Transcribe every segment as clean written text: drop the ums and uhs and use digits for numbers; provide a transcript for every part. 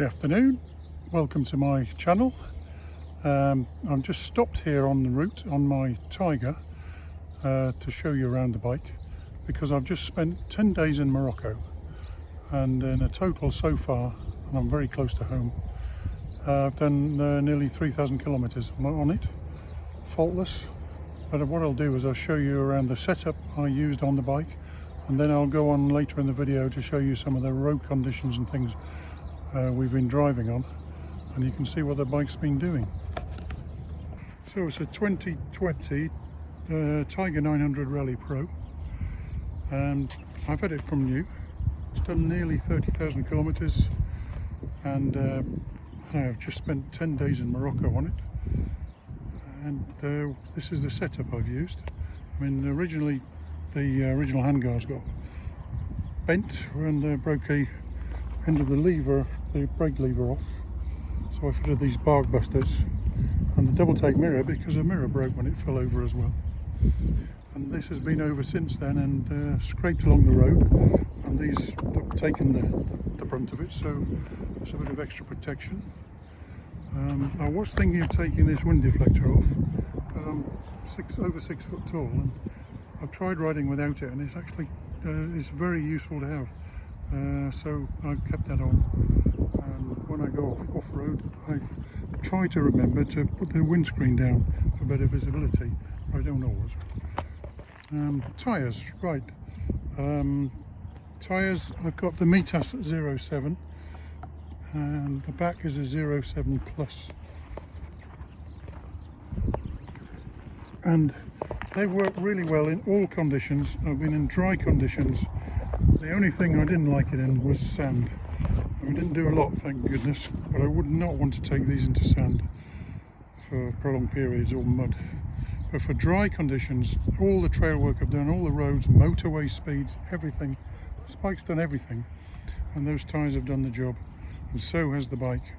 Good afternoon, welcome to my channel. I'm just stopped here on the route on my Tiger to show you around the bike, because I've just spent 10 days in Morocco, and in a total so far, and I'm very close to home, I've done nearly 3,000 kilometers on it, faultless. But what I'll do is I'll show you around the setup I used on the bike, and then I'll go on later in the video to show you some of the road conditions and things we've been driving on, and you can see what the bike's been doing. So it's a 2020 Tiger 900 Rally Pro, and I've had it from new. It's done nearly 30,000 kilometers, and I've just spent 10 days in Morocco on it. And this is the setup I've used. I mean, originally the original handguards got bent and broke the end of the lever, the brake lever off, so I fitted these bark busters and the double take mirror, because a mirror broke when it fell over as well. And this has been over since then and scraped along the road, and these have taken the brunt of it, so it's a bit of extra protection. I was thinking of taking this wind deflector off, but I'm over 6 foot tall, and I've tried riding without it, and it's actually it's very useful to have. So I've kept that on, and when I go off-road I try to remember to put the windscreen down for better visibility, but I don't always. Tyres, right. Tyres, I've got the Mitas 07, and the back is a 07 Plus, and they work really well in all conditions. I've been in dry conditions. The only thing I didn't like it in was sand. We didn't do a lot, thank goodness, but I would not want to take these into sand for prolonged periods, or mud. But for dry conditions, all the trail work I've done, all the roads, motorway speeds, everything, this bike's done everything, and those tyres have done the job, and so has the bike.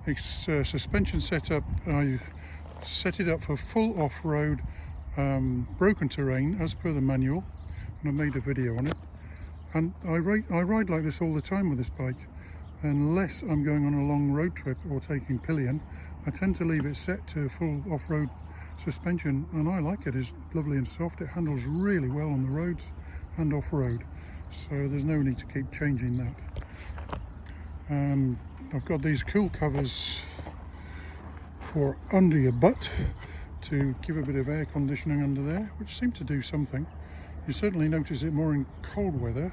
Its suspension setup, I set it up for full off-road, broken terrain as per the manual, and I made a video on it. And I ride like this all the time with this bike. Unless I'm going on a long road trip or taking pillion, I tend to leave it set to full off-road suspension, and I like it. It's lovely and soft. It handles really well on the roads and off-road, so there's no need to keep changing that. I've got these cool covers for under your butt to give a bit of air conditioning under there, which seem to do something. You certainly notice it more in cold weather,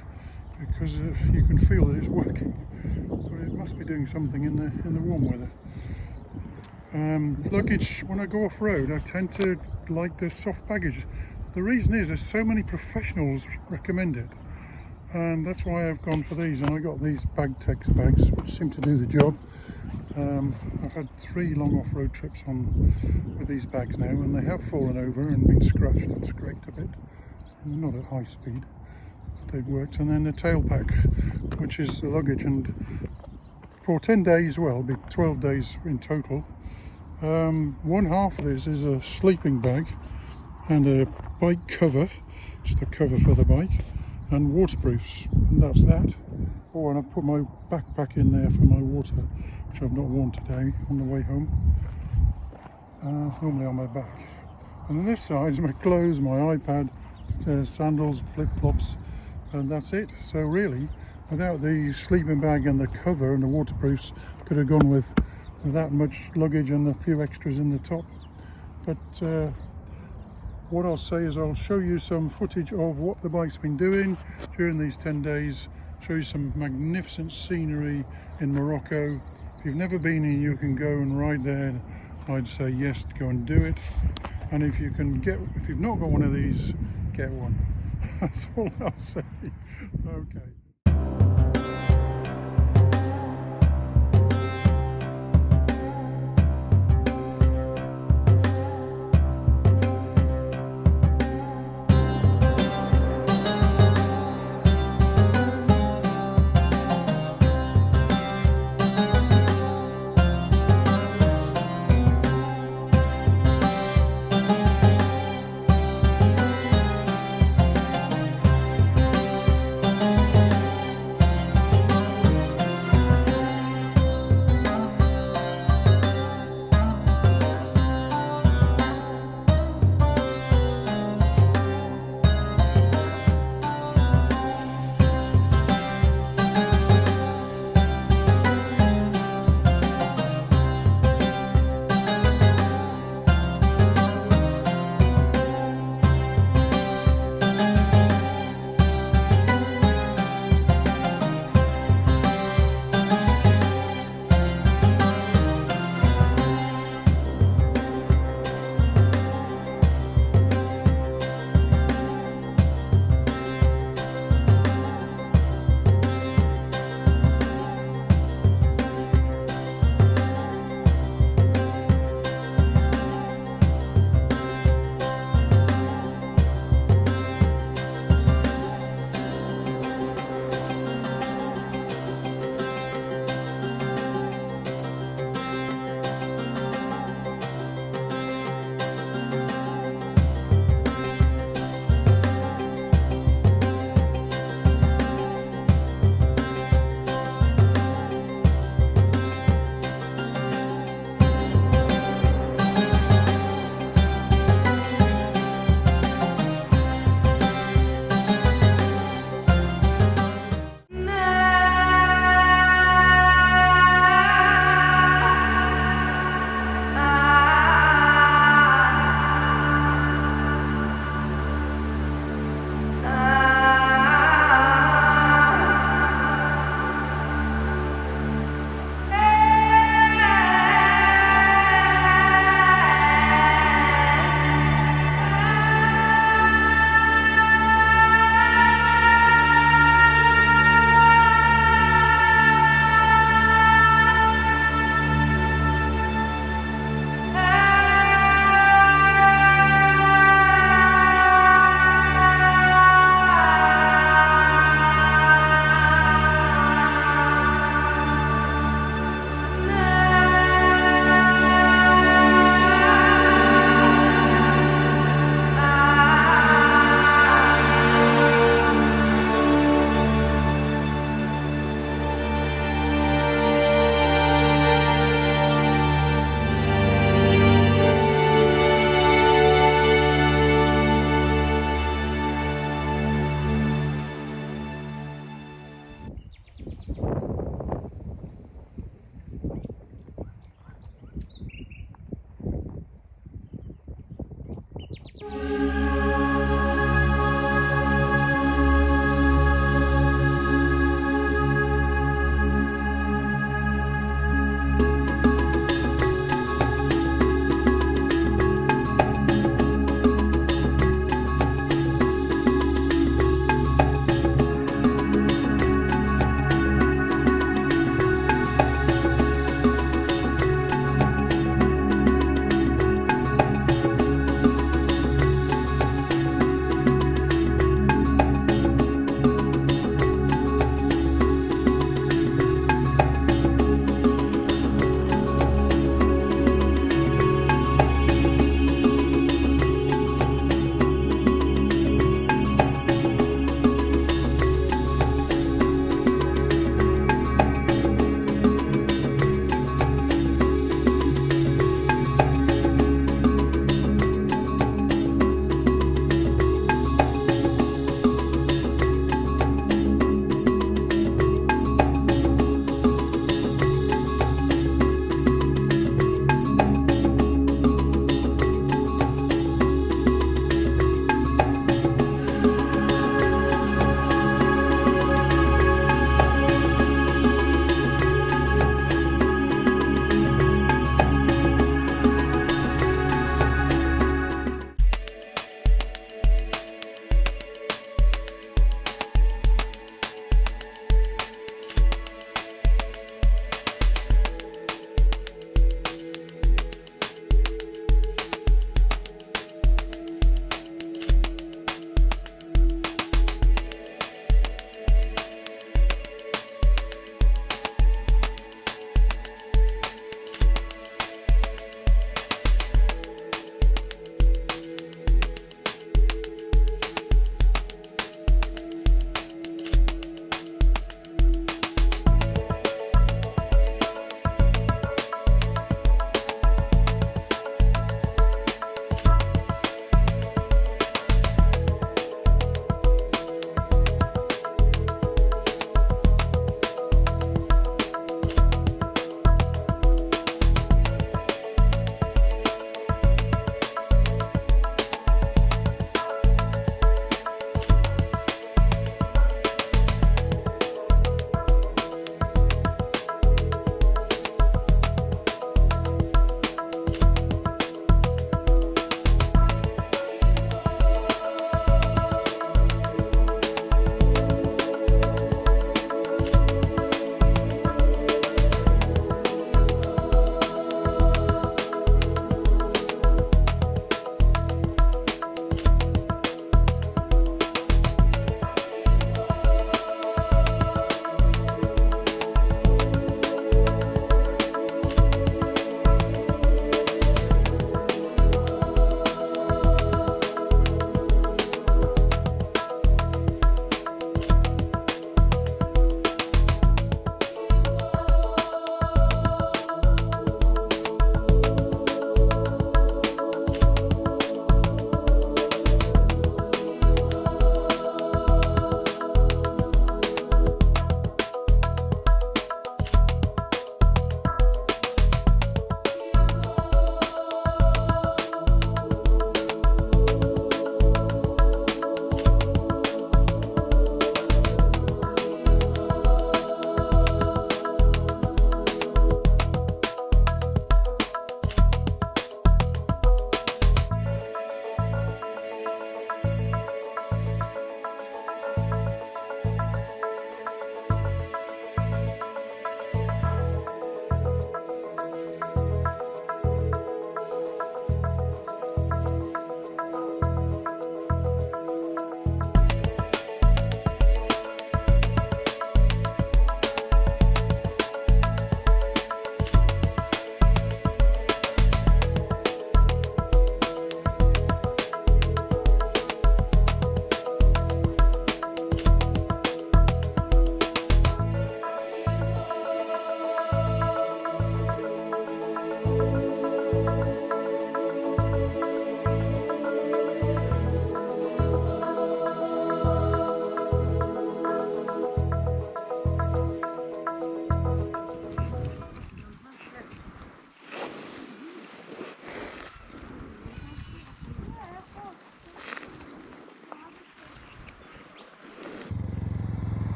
because you can feel that it's working, but it must be doing something in the warm weather. Luggage, when I go off-road, I tend to like the soft baggage. The reason is there's so many professionals recommend it, and that's why I've gone for these. And I got these Bagtex bags, which seem to do the job. I've had 3 long off-road trips with these bags now, and they have fallen over and been scratched and scraped a bit. Not at high speed, but they've worked. And then the tail pack, which is the luggage, and for 10 days, well, it'll be 12 days in total. One half of this is a sleeping bag and a bike cover, just a cover for the bike, and waterproofs, and that's that. Oh, and I've put my backpack in there for my water, which I've not worn today on the way home. It's normally on my back. And on this side is my clothes, my iPad, sandals, flip-flops, and that's it. So really, without the sleeping bag and the cover and the waterproofs, could have gone with that much luggage and a few extras in the top. But what I'll say is I'll show you some footage of what the bike's been doing during these 10 days, show you some magnificent scenery in Morocco. If you've never been in, you can go and ride there. I'd say yes, go and do it. And if you've not got one of these, get one. That's all I'll say. Okay.